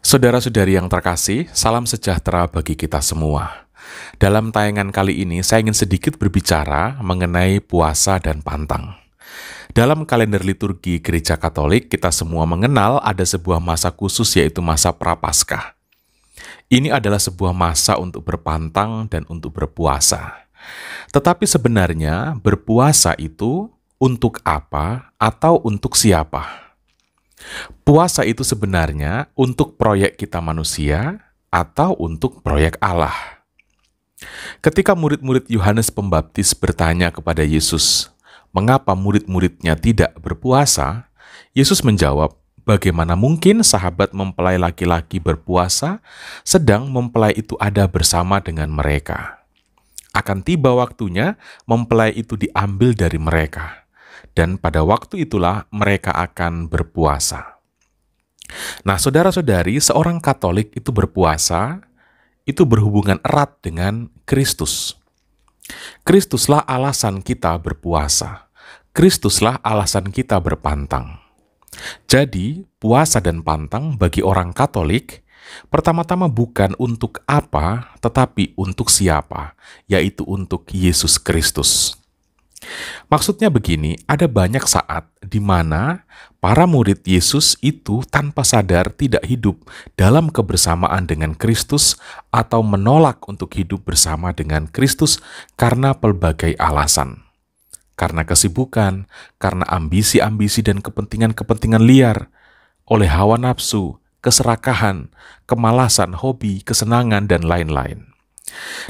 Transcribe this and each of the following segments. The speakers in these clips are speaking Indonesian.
Saudara-saudari yang terkasih, salam sejahtera bagi kita semua. Dalam tayangan kali ini, saya ingin sedikit berbicara mengenai puasa dan pantang. Dalam kalender liturgi Gereja Katolik, kita semua mengenal ada sebuah masa khusus, yaitu masa Prapaskah. Ini adalah sebuah masa untuk berpantang dan untuk berpuasa. Tetapi sebenarnya berpuasa itu untuk apa atau untuk siapa? Puasa itu sebenarnya untuk proyek kita manusia atau untuk proyek Allah. Ketika murid-murid Yohanes Pembaptis bertanya kepada Yesus, mengapa murid-muridnya tidak berpuasa? Yesus menjawab, bagaimana mungkin sahabat mempelai laki-laki berpuasa, sedang mempelai itu ada bersama dengan mereka. Akan tiba waktunya, mempelai itu diambil dari mereka. Dan pada waktu itulah mereka akan berpuasa. Nah, saudara-saudari, seorang Katolik itu berpuasa, itu berhubungan erat dengan Kristus. Kristuslah alasan kita berpuasa. Kristuslah alasan kita berpantang. Jadi, puasa dan pantang bagi orang Katolik, pertama-tama bukan untuk apa, tetapi untuk siapa, yaitu untuk Yesus Kristus. Maksudnya begini, ada banyak saat di mana para murid Yesus itu tanpa sadar tidak hidup dalam kebersamaan dengan Kristus atau menolak untuk hidup bersama dengan Kristus karena pelbagai alasan. Karena kesibukan, karena ambisi-ambisi dan kepentingan-kepentingan liar, oleh hawa nafsu, keserakahan, kemalasan, hobi, kesenangan, dan lain-lain.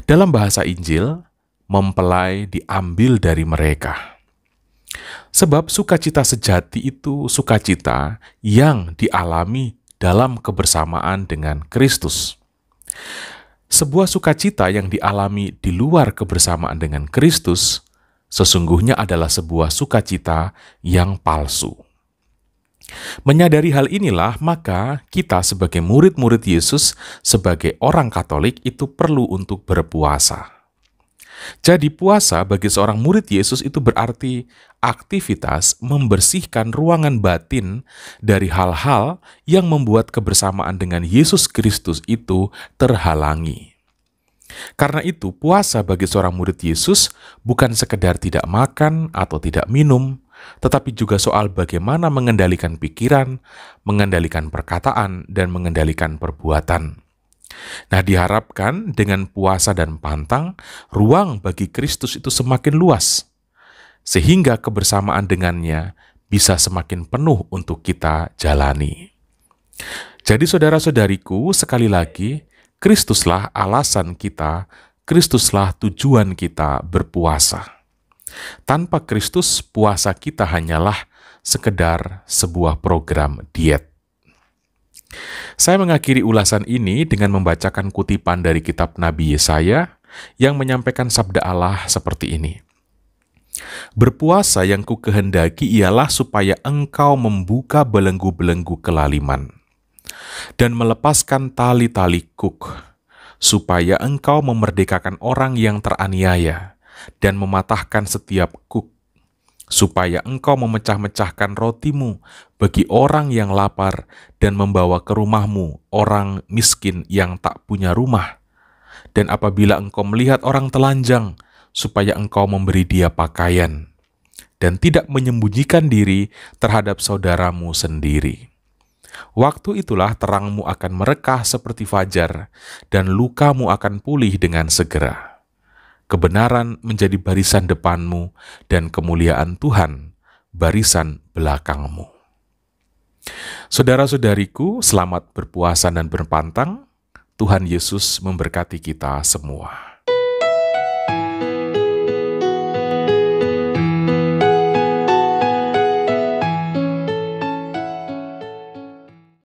Dalam bahasa Injil, mempelai diambil dari mereka. Sebab sukacita sejati itu sukacita yang dialami dalam kebersamaan dengan Kristus. Sebuah sukacita yang dialami di luar kebersamaan dengan Kristus sesungguhnya adalah sebuah sukacita yang palsu. Menyadari hal inilah, maka kita sebagai murid-murid Yesus, sebagai orang Katolik itu perlu untuk berpuasa. Jadi puasa bagi seorang murid Yesus itu berarti aktivitas membersihkan ruangan batin dari hal-hal yang membuat kebersamaan dengan Yesus Kristus itu terhalangi. Karena itu, puasa bagi seorang murid Yesus bukan sekedar tidak makan atau tidak minum, tetapi juga soal bagaimana mengendalikan pikiran, mengendalikan perkataan, dan mengendalikan perbuatan. Nah, diharapkan dengan puasa dan pantang, ruang bagi Kristus itu semakin luas, sehingga kebersamaan dengannya bisa semakin penuh untuk kita jalani. Jadi saudara-saudariku, sekali lagi, Kristuslah alasan kita, Kristuslah tujuan kita berpuasa. Tanpa Kristus, puasa kita hanyalah sekedar sebuah program diet. Saya mengakhiri ulasan ini dengan membacakan kutipan dari kitab Nabi Yesaya yang menyampaikan sabda Allah seperti ini. Berpuasa yang ku kehendaki ialah supaya engkau membuka belenggu-belenggu kelaliman dan melepaskan tali-tali kuk, supaya engkau memerdekakan orang yang teraniaya dan mematahkan setiap kuk, supaya engkau memecah-mecahkan rotimu bagi orang yang lapar dan membawa ke rumahmu orang miskin yang tak punya rumah. Dan apabila engkau melihat orang telanjang, supaya engkau memberi dia pakaian, dan tidak menyembunyikan diri terhadap saudaramu sendiri. Waktu itulah terangmu akan merekah seperti fajar, dan lukamu akan pulih dengan segera. Kebenaran menjadi barisan depanmu, dan kemuliaan Tuhan barisan belakangmu. Saudara-saudariku, selamat berpuasa dan berpantang. Tuhan Yesus memberkati kita semua.